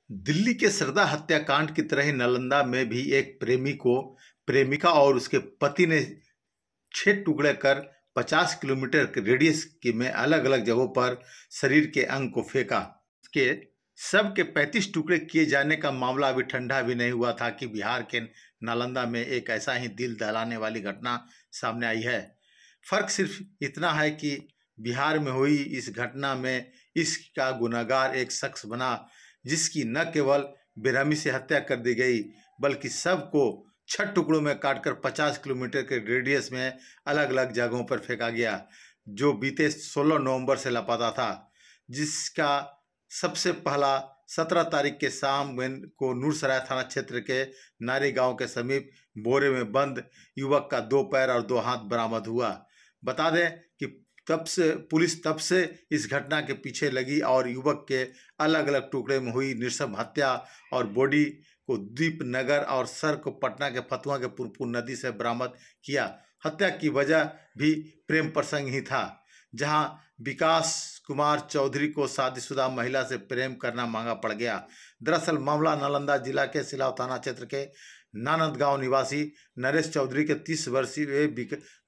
दिल्ली के सरदा हत्याकांड की तरह ही नालंदा में भी एक प्रेमी को प्रेमिका और उसके पति ने 6 टुकड़े कर 50 किलोमीटर के रेडियस में अलग अलग जगहों पर शरीर के अंग को फेंका। के सब के 35 टुकड़े किए जाने का मामला अभी ठंडा भी नहीं हुआ था कि बिहार के नालंदा में एक ऐसा ही दिल दहलाने वाली घटना सामने आई है। फर्क सिर्फ इतना है कि बिहार में हुई इस घटना में इसका गुनहगार एक शख्स बना जिसकी न केवल बेरहमी से हत्या कर दी गई बल्कि सबको 6 टुकड़ों में काटकर 50 किलोमीटर के रेडियस में अलग अलग जगहों पर फेंका गया, जो बीते 16 नवंबर से लापता था। जिसका सबसे पहला 17 तारीख के शाम को नूरसराय थाना क्षेत्र के नारी गांव के समीप बोरे में बंद युवक का 2 पैर और 2 हाथ बरामद हुआ। बता दें कि पुलिस तब से इस घटना के पीछे लगी और युवक के अलग अलग टुकड़े में हुई नृशंस हत्या और बॉडी को दीपनगर और सर को पटना के फतुहा के पुनपुन नदी से बरामद किया। हत्या की वजह भी प्रेम प्रसंग ही था, जहां विकास कुमार चौधरी को शादीशुदा महिला से प्रेम करना महंगा पड़ गया। दरअसल मामला नालंदा जिला के सिलाव थाना क्षेत्र के नानद गांव निवासी नरेश चौधरी के 30 वर्षीय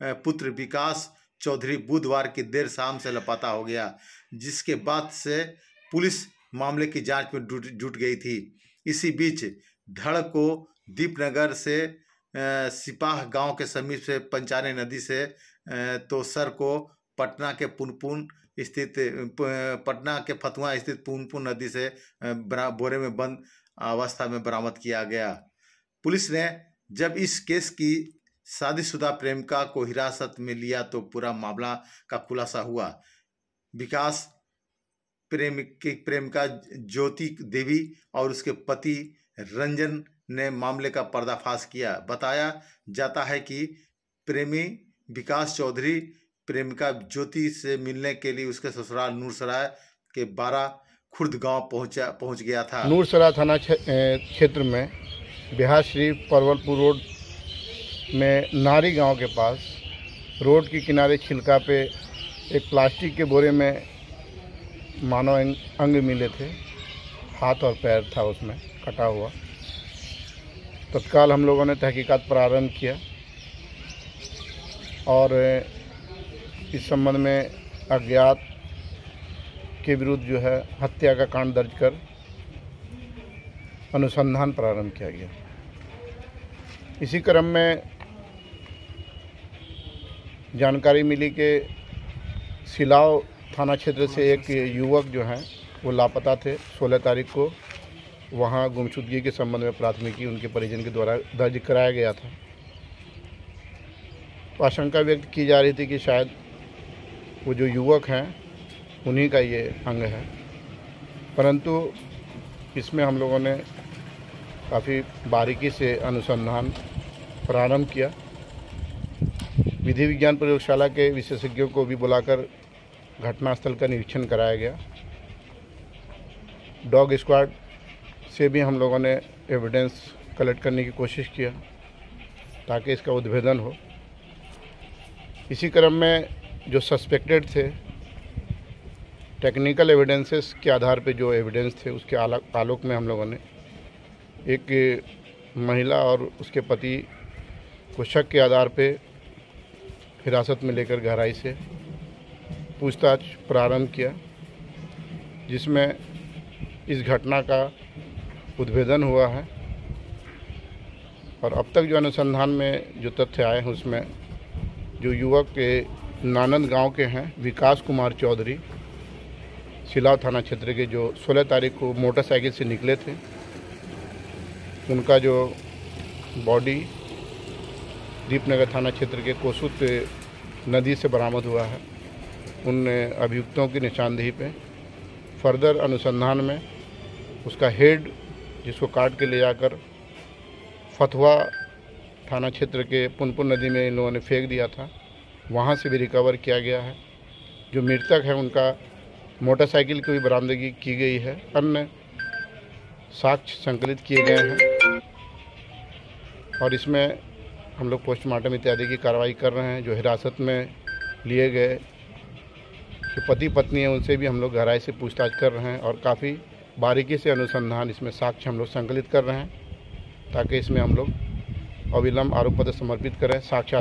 पुत्र विकास चौधरी बुधवार की देर शाम से लापता हो गया, जिसके बाद से पुलिस मामले की जांच में जुट गई थी। इसी बीच धड़ को दीपनगर से सिपाह गांव के समीप से पंचाने नदी से तो सर को पटना के पटना के फतुहा स्थित पुनपुन नदी से बोरे में बंद अवस्था में बरामद किया गया। पुलिस ने जब इस केस की शादीशुदा प्रेमिका को हिरासत में लिया तो पूरा मामला का खुलासा हुआ। विकास प्रेमिका ज्योति देवी और उसके पति रंजन ने मामले का पर्दाफाश किया। बताया जाता है कि प्रेमी विकास चौधरी प्रेमिका ज्योति से मिलने के लिए उसके ससुराल नूरसराय के 12 खुर्द गांव पहुंच गया था। नूरसराय थाना क्षेत्र में बिहार शरीफ परवलपुर रोड में नारी गांव के पास रोड के किनारे छिलका पे एक प्लास्टिक के बोरे में मानव अंग मिले थे। हाथ और पैर था उसमें कटा हुआ। तत्काल हम लोगों ने तहकीकात प्रारंभ किया और इस संबंध में अज्ञात के विरुद्ध जो है हत्या का कांड दर्ज कर अनुसंधान प्रारंभ किया गया। इसी क्रम में जानकारी मिली कि सिलाव थाना क्षेत्र से एक युवक जो हैं वो लापता थे। 16 तारीख को वहाँ गुमशुदगी के संबंध में प्राथमिकी उनके परिजन के द्वारा दर्ज कराया गया था। तो आशंका व्यक्त की जा रही थी कि शायद वो जो युवक हैं उन्हीं का ये अंग है, परंतु इसमें हम लोगों ने काफ़ी बारीकी से अनुसंधान प्रारंभ किया। विधि विज्ञान प्रयोगशाला के विशेषज्ञों को भी बुलाकर घटनास्थल का निरीक्षण कराया गया। डॉग स्क्वाड से भी हम लोगों ने एविडेंस कलेक्ट करने की कोशिश किया ताकि इसका उद्भेदन हो। इसी क्रम में जो सस्पेक्टेड थे, टेक्निकल एविडेंसेस के आधार पे जो एविडेंस थे उसके आलोक में हम लोगों ने एक महिला और उसके पति को शक के आधार पे हिरासत में लेकर गहराई से पूछताछ प्रारंभ किया, जिसमें इस घटना का उद्भेदन हुआ है। और अब तक जो अनुसंधान में जो तथ्य आए हैं उसमें जो युवक के नानंद गांव के हैं विकास कुमार चौधरी सिलाव थाना क्षेत्र के, जो 16 तारीख को मोटरसाइकिल से निकले थे, उनका जो बॉडी दीपनगर थाना क्षेत्र के कोसुत नदी से बरामद हुआ है। उन अभियुक्तों की निशानदेही पे फर्दर अनुसंधान में उसका हेड, जिसको काट के ले जाकर फतुहा थाना क्षेत्र के पुनपुन नदी में इन लोगों ने फेंक दिया था, वहाँ से भी रिकवर किया गया है। जो मृतक है उनका मोटरसाइकिल की भी बरामदगी की गई है। अन्य साक्ष्य संकलित किए गए हैं और इसमें हम लोग पोस्टमार्टम इत्यादि की कार्रवाई कर रहे हैं। जो हिरासत में लिए गए जो पति पत्नी हैं उनसे भी हम लोग गहराई से पूछताछ कर रहे हैं और काफ़ी बारीकी से अनुसंधान, इसमें साक्ष्य हम लोग संकलित कर रहे हैं ताकि इसमें हम लोग अविलंब आरोप पत्र समर्पित करें। साक्ष्य